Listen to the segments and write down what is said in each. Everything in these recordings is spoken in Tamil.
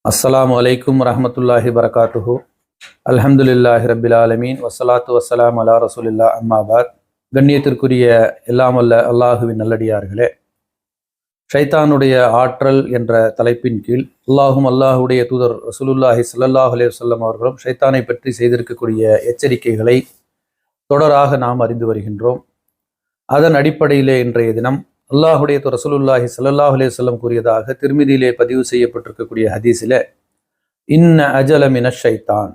அஸ்ஸலாமு அலைக்கும் வரஹ்மத்துல்லாஹி வரகாத்துஹு. அல்ஹம்துலில்லாஹி ரப்பில் ஆலமீன் வஸ்ஸலாத்து வஸ்ஸலாம் அலா ரசூலில்லா அம்மாபாத். கண்ணியத்திற்குரிய எல்லாமல்ல அல்லாஹுவின் நல்லடியார்களே, ஷைத்தானுடைய ஆற்றல் என்ற தலைப்பின் கீழ் அல்லாஹுடைய தூதர் ரசூலுல்லாஹி ஸல்லல்லாஹு அலைஹி வஸல்லம் அவர்களும் ஷைத்தானை பற்றி செய்திருக்கக்கூடிய எச்சரிக்கைகளை தொடராக நாம் அறிந்து வருகின்றோம். அதன் அடிப்படையிலே இன்றைய தினம் அல்லாஹுடைய ரசூலுல்லாஹி ஸல்லல்லாஹு அலைஹி வஸல்லம் கூறியதாக திர்மிதியிலே பதிவு செய்யப்பட்டிருக்கக்கூடிய ஹதீஸிலே, இன்ன அஜல மினஷ் ஷைத்தான்,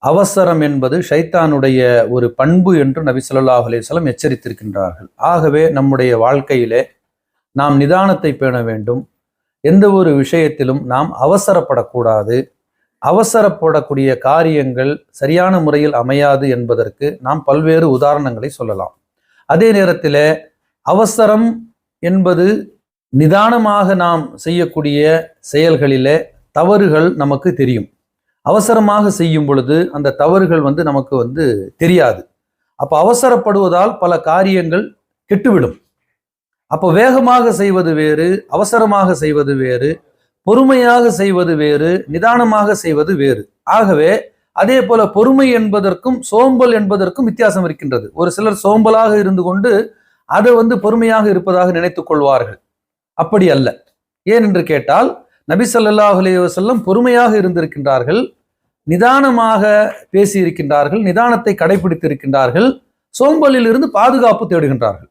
அவசரம் என்பது ஷைத்தானுடைய ஒரு பண்பு என்று நபி ஸல்லல்லாஹு அலைஹி வஸல்லம் எச்சரித்திருக்கின்றார்கள். ஆகவே நம்முடைய வாழ்க்கையிலே நாம் நிதானத்தை பேண வேண்டும். எந்த ஒரு விஷயத்திலும் நாம் அவசரப்படக்கூடாது. அவசரப்படக்கூடிய காரியங்கள் சரியான முறையில் அமையாது என்பதற்கு நாம் பல்வேறு உதாரணங்களை சொல்லலாம். அதே நேரத்தில் அவசரம் என்பது நிதானமாக நாம் செய்யக்கூடிய செயல்களிலே தவறுகள் நமக்கு தெரியும். அவசரமாக செய்யும் பொழுது அந்த தவறுகள் நமக்கு தெரியாது. அப்போ அவசரப்படுவதால் பல காரியங்கள் கெட்டுவிடும். அப்போ வேகமாக செய்வது வேறு, அவசரமாக செய்வது வேறு, பொறுமையாக செய்வது வேறு, நிதானமாக செய்வது வேறு. ஆகவே அதே போல பொறுமை என்பதற்கும் சோம்பல் என்பதற்கும் வித்தியாசம் இருக்கின்றது. ஒரு சிலர் சோம்பலாக இருந்து கொண்டு அதை பொறுமையாக இருப்பதாக நினைத்துக் கொள்வார்கள். அப்படி அல்ல. ஏன் என்று கேட்டால், நபி ஸல்லல்லாஹு அலைஹி வஸல்லம் பொறுமையாக இருந்திருக்கின்றார்கள், நிதானமாக பேசியிருக்கின்றார்கள், நிதானத்தை கடைபிடித்திருக்கின்றார்கள், சோம்பலில் இருந்து பாதுகாப்பு தேடுகின்றார்கள்.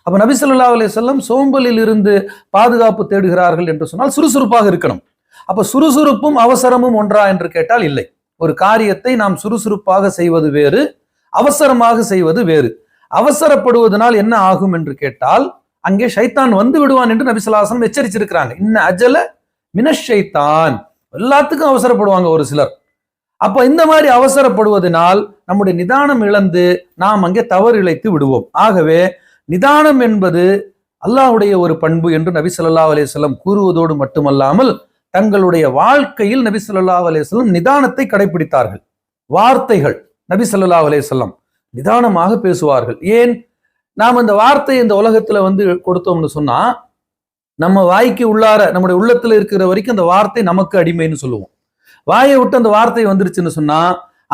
அப்ப நபி ஸல்லல்லாஹு அலைஹி வஸல்லம் சோம்பலில் இருந்து பாதுகாப்பு தேடுகிறார்கள் என்று சொன்னால் சுறுசுறுப்பாக இருக்கணும். அப்ப சுறுசுறுப்பும் அவசரமும் ஒன்றா என்று கேட்டால் இல்லை. ஒரு காரியத்தை நாம் சுறுசுறுப்பாக செய்வது வேறு, அவசரமாக செய்வது வேறு. அவசரப்படுவதனால் என்ன ஆகும் என்று கேட்டால், அங்கே ஷைத்தான் வந்து விடுவான் என்று நபி ஸல்லல்லாஹு அலைஹி வஸல்லம் எச்சரிச்சிருக்கிறாங்க. இன்ன அஜல மினஷ் ஷைத்தான், எல்லாத்துக்கும் அவசரப்படுவாங்க ஒரு சிலர். அப்ப இந்த மாதிரி அவசரப்படுவதனால் நம்முடைய நிதானம் இழந்து நாம் அங்கே தவறு இழைத்து விடுவோம். ஆகவே நிதானம் என்பது அல்லாஹ்வுடைய ஒரு பண்பு என்று நபி ஸல்லல்லாஹு அலைஹி வஸல்லம் கூறுவதோடு மட்டுமல்லாமல் தங்களுடைய வாழ்க்கையில் நபி ஸல்லல்லாஹு அலைஹி வஸல்லம் நிதானத்தை கடைபிடித்தார்கள். வார்த்தைகள், நபி ஸல்லல்லாஹு அலைஹி வஸல்லம் நிதானமாக பேசுவார்கள். ஏன்? நாம் அந்த வார்த்தையை இந்த உலகத்துல கொடுத்தோம்னு சொன்னா, நம்ம வாய்க்கு உள்ளார நம்முடைய உள்ளத்துல இருக்கிற வரைக்கும் அந்த வார்த்தை நமக்கு அடிமைன்னு சொல்லுவோம். வாயை விட்டு அந்த வார்த்தை வந்துருச்சுன்னு சொன்னா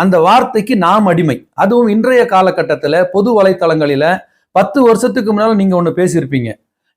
அந்த வார்த்தைக்கு நாம் அடிமை. அதுவும் இன்றைய காலகட்டத்துல பொது வலைத்தளங்களில 10 வருஷத்துக்கு முன்னால நீங்க ஒண்ணு பேசியிருப்பீங்க,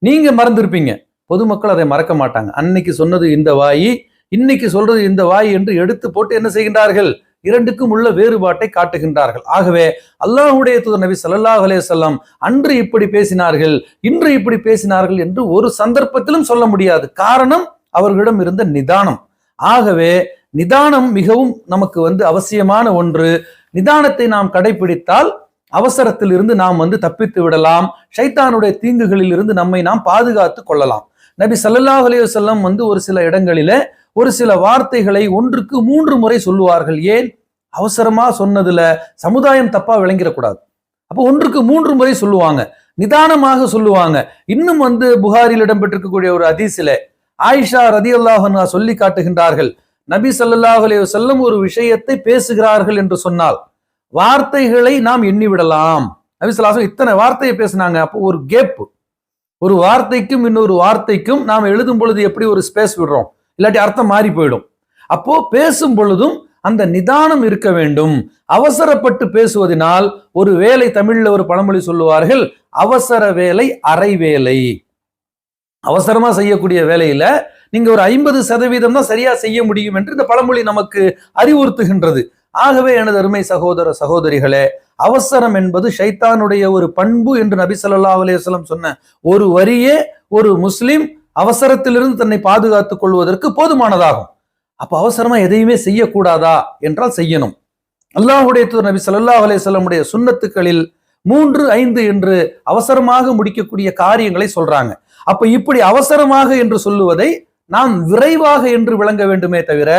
நீங்க மறந்துருப்பீங்க. பொதுமக்கள் அதை மறக்க மாட்டாங்க. அன்னைக்கு சொன்னது இந்த வாய், இன்னைக்கு சொல்றது இந்த வாய் என்று எடுத்து போட்டு என்ன செய்கின்றார்கள்? இரண்டுக்கும் உள்ள வேறுபாட்டை காட்டுகின்றார்கள். ஆகவே அல்லாஹ்வுடைய தூதர் நபி ஸல்லல்லாஹு அலைஹி வஸல்லம் அன்று இப்படி பேசினார்கள், இன்று இப்படி பேசினார்கள் என்று ஒரு சந்தர்ப்பத்திலும் சொல்ல முடியாது. காரணம் அவர்களிடம் இருந்த நிதானம். ஆகவே நிதானம் மிகவும் நமக்கு அவசியமான ஒன்று. நிதானத்தை நாம் கடைபிடித்தால் அவசரத்தில் இருந்து நாம் தப்பித்து விடலாம். ஷைத்தானுடைய தீங்குகளில் இருந்து நம்மை நாம் பாதுகாத்து கொள்ளலாம். நபி ஸல்லல்லாஹு அலைஹி வஸல்லம் ஒரு சில இடங்களிலே ஒரு சில வார்த்தைகளை 1க்கு 3 முறை சொல்லுவார்கள். ஏன்? அவசரமா சொன்னதுல சமுதாயம் தப்பா விளங்கிடக்கூடாது. அப்போ 1க்கு 3 முறை சொல்லுவாங்க, நிதானமாக சொல்லுவாங்க. இன்னும் புகாரில் இடம்பெற்றிருக்கக்கூடிய ஒரு ஹதீஸிலே ஆயிஷா ரலியல்லாஹு அன்ஹா சொல்லி காட்டுகின்றார்கள், நபி ஸல்லல்லாஹு அலைஹி வஸல்லம் ஒரு விஷயத்தை பேசுகிறார்கள் என்று சொன்னால் வார்த்தைகளை நாம் எண்ணிவிடலாம். நபி ஸல்லல்லாஹு அலைஹி வஸல்லம் இத்தனை வார்த்தையை பேசினாங்க. அப்போ ஒரு கேப், ஒரு வார்த்தைக்கும் இன்னொரு வார்த்தைக்கும் நாம் எழுதும் பொழுது எப்படி ஒரு ஸ்பேஸ் விடுறோம், இல்லாட்டி அர்த்தம் மாறி போயிடும். அப்போ பேசும் பொழுதும் அந்த நிதானம் இருக்க வேண்டும். அவசரப்பட்டு பேசுவதனால் ஒரு வேலை, தமிழ்ல ஒரு பழமொழி சொல்லுவார்கள், அவசர வேலை அரை வேலை. அவசரமா செய்யக்கூடிய வேலையில நீங்க ஒரு 50% தான் சரியா செய்ய முடியும் என்று இந்த பழமொழி நமக்கு அறிவுறுத்துகின்றது. ஆகவே எனது அருமை சகோதர சகோதரிகளே, அவசரம் என்பது ஷைத்தானுடைய ஒரு பண்பு என்று நபி ஸல்லல்லாஹு அலைஹி வஸல்லம் சொன்ன ஒரு வரியே ஒரு முஸ்லிம் அவசரத்திலிருந்து தன்னை பாதுகாத்துக் கொள்வதற்கு போதுமானதாகும். அப்ப அவசரமா எதையுமே செய்யக்கூடாதா என்றால் செய்யணும். அல்லாஹ்வுடைய தூதர் நபி ஸல்லல்லாஹு அலைஹி வஸல்லமுடைய சுன்னத்துக்களில் 3, 5 என்று அவசரமாக முடிக்கக்கூடிய காரியங்களை சொல்றாங்க. அப்ப இப்படி அவசரமாக என்று சொல்லுவதை நாம் விரைவாக என்று விளங்க வேண்டுமே தவிர,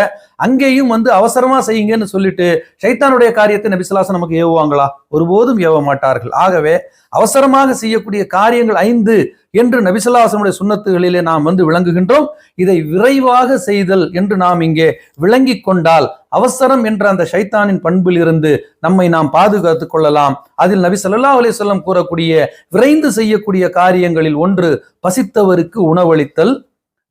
அங்கேயும் அவசரமா செய்யுங்கன்னு சொல்லிட்டு ஷைத்தானுடைய காரியத்தை நபி ஸல்லல்லாஹு அலைஹி வஸல்லம் நமக்கு ஏவுவாங்களா? ஒருபோதும் ஏவ மாட்டார்கள். ஆகவே அவசரமாக செய்யக்கூடிய காரியங்கள் 5 என்று நபி ஸல்லல்லாஹு அலைஹி வஸல்லம் சுன்னத்துகளிலே நாம் விளங்குகின்றோம். இதை விரைவாக செய்தல் என்று நாம் இங்கே விளங்கி கொண்டால் அவசரம் என்ற அந்த ஷைத்தானின் பண்பில் இருந்து நம்மை நாம் பாதுகாத்துக் கொள்ளலாம். அதில் நபி ஸல்லல்லாஹு அலைஹி வஸல்லம் கூறக்கூடிய விரைந்து செய்யக்கூடிய காரியங்களில் ஒன்று, பசித்தவருக்கு உணவளித்தல்,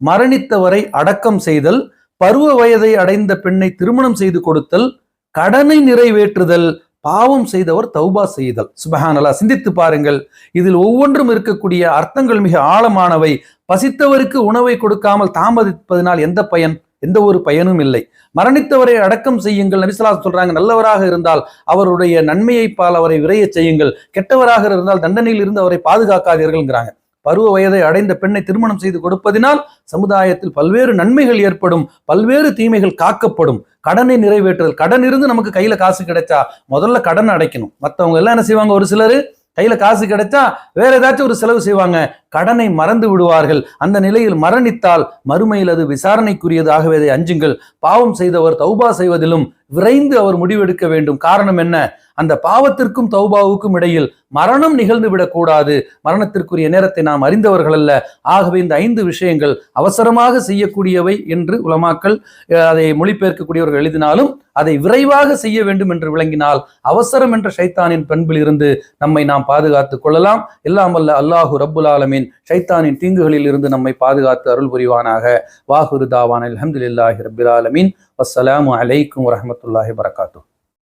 மரணித்தவரை அடக்கம் செய்தல், பருவ வயதை அடைந்த பெண்ணை திருமணம் செய்து கொடுத்தல், கடனை நிறைவேற்றுதல், பாவம் செய்தவர் தௌபா செய்தல். சுபஹானல்லாஹ், சிந்தித்து பாருங்கள். இதில் ஒவ்வொன்றும் இருக்கக்கூடிய அர்த்தங்கள் மிக ஆழமானவை. பசித்தவருக்கு உணவை கொடுக்காமல் தாமதிப்பதனால் எந்த பயன்? எந்த ஒரு பயனும் இல்லை. மரணித்தவரை அடக்கம் செய்யுங்கள். நபி ஸல்லல்லாஹு அலைஹி வஸல்லம் சொல்றாங்க, நல்லவராக இருந்தால் அவருடைய நன்மையை பால் அவரை விரைய செய்யுங்கள், கெட்டவராக இருந்தால் தண்டனையில் இருந்து அவரை பாதுகாக்காதீர்கள்ங்கிறாங்க. பருவ வயதை அடைந்த பெண்ணை திருமணம் செய்து கொடுப்பதினால் சமுதாயத்தில் பல்வேறு நன்மைகள் ஏற்படும், பல்வேறு தீமைகள் காக்கப்படும். கடனை நிறைவேற்றுதல், கடன் இருந்து நமக்கு கையில காசு கிடைச்சா முதல்ல கடன் அடைக்கணும். மற்றவங்க எல்லாம் என்ன செய்வாங்க, ஒரு சிலர் கையில காசு கிடைச்சா வேற ஏதாச்சும் ஒரு செலவு செய்வாங்க, கடனை மறந்து விடுவார்கள். அந்த நிலையில் மரணித்தால் மறுமையில் அது விசாரணைக்குரியது. ஆகவே அதை அஞ்சுங்கள். பாவம் செய்தவர் தௌபா செய்வதிலும் விரைந்து அவர் முடிவெடுக்க வேண்டும். காரணம் என்ன? அந்த பாவத்திற்கும் தௌபாவுக்கும் இடையில் மரணம் நிகழ்ந்து விடக்கூடாது. மரணத்திற்குரிய நேரத்தை நாம் அறிந்தவர்கள் அல்ல. ஆகவே இந்த 5 விஷயங்கள் அவசரமாக செய்யக்கூடியவை என்று உலமாக்கள் அதை மொழிபெயர்க்கக்கூடியவர்கள் எழுதினாலும் அதை விரைவாக செய்ய வேண்டும் என்று விளங்கினால் அவசரம் என்ற ஷைத்தானின் பண்பில் இருந்து நம்மை நாம் பாதுகாத்துக் கொள்ளலாம். எல்லாம் வல்ல அல்லாஹு ரப்புல் ஆலமீன் ஷைத்தானின் தீங்குகளில் இருந்து நம்மை பாதுகாத்து அருள் புரிவானாக. வாஹிரு தாவானா அல்ஹம்துலில்லாஹி ரப்பில் ஆலமீன். வஸ்ஸலாமு அலைக்கும் வரஹ்மத்துல்லாஹி வபரகாத்துஹு.